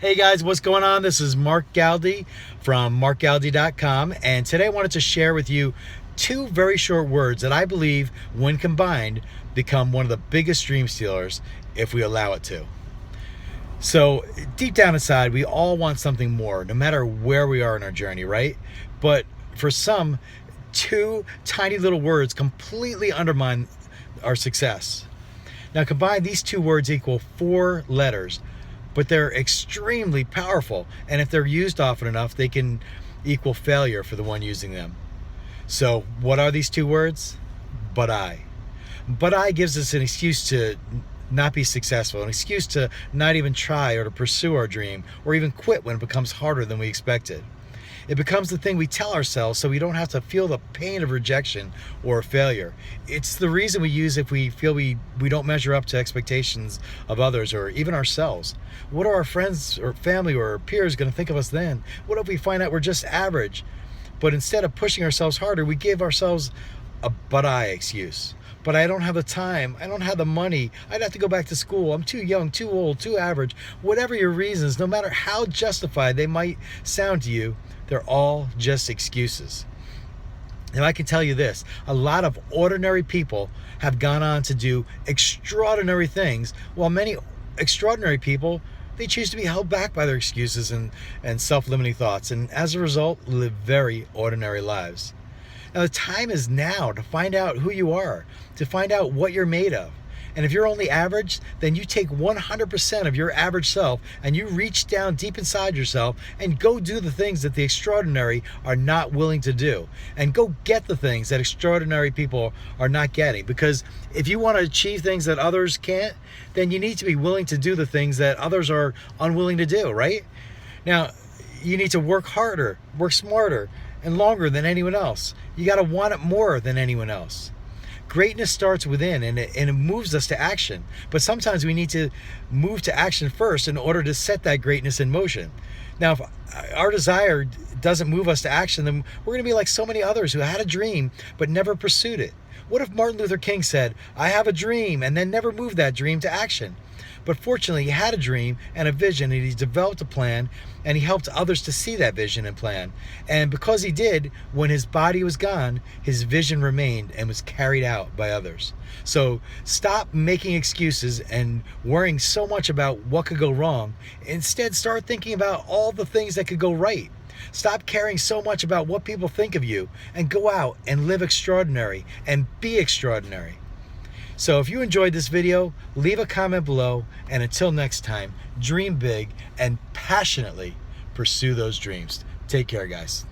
Hey guys, what's going on? This is Mark Galdi from markgaldi.com, and today I wanted to share with you two very short words that I believe, when combined, become one of the biggest dream stealers if we allow it to. So, deep down inside, we all want something more, no matter where we are in our journey, right? But for some, two tiny little words completely undermine our success. Now, combined, these two words equal four letters, but they're extremely powerful. And if they're used often enough, they can equal failure for the one using them. So, what are these two words? But I. But I gives us an excuse to not be successful, an excuse to not even try or to pursue our dream, or even quit when it becomes harder than we expected. It becomes the thing we tell ourselves so we don't have to feel the pain of rejection or failure. It's the reason we use if we feel we don't measure up to expectations of others or even ourselves. What are our friends or family or peers going to think of us then? What if we find out we're just average? But instead of pushing ourselves harder, we give ourselves a but I excuse. But I don't have the time. I don't have the money. I'd have to go back to school. I'm too young, too old, too average. Whatever your reasons, no matter how justified they might sound to you, they're all just excuses. And I can tell you this, a lot of ordinary people have gone on to do extraordinary things, while many extraordinary people, they choose to be held back by their excuses and self-limiting thoughts, and as a result, live very ordinary lives. Now, the time is now to find out who you are, to find out what you're made of. And if you're only average, then you take 100% of your average self and you reach down deep inside yourself and go do the things that the extraordinary are not willing to do. And go get the things that extraordinary people are not getting. Because if you want to achieve things that others can't, then you need to be willing to do the things that others are unwilling to do, right? Now, you need to work harder, work smarter, and longer than anyone else. You got to want it more than anyone else. Greatness starts within, and it moves us to action. But sometimes we need to move to action first in order to set that greatness in motion. Now, if our desire doesn't move us to action, then we're going to be like so many others who had a dream but never pursued it. What if Martin Luther King said, "I have a dream," and then never moved that dream to action? But fortunately, he had a dream and a vision, and he developed a plan, and he helped others to see that vision and plan. And because he did, when his body was gone, his vision remained and was carried out by others. So stop making excuses and worrying so much about what could go wrong. Instead, start thinking about all the things that could go right. Stop caring so much about what people think of you, and go out and live extraordinary and be extraordinary. So if you enjoyed this video, leave a comment below, and until next time, dream big and passionately pursue those dreams. Take care, guys.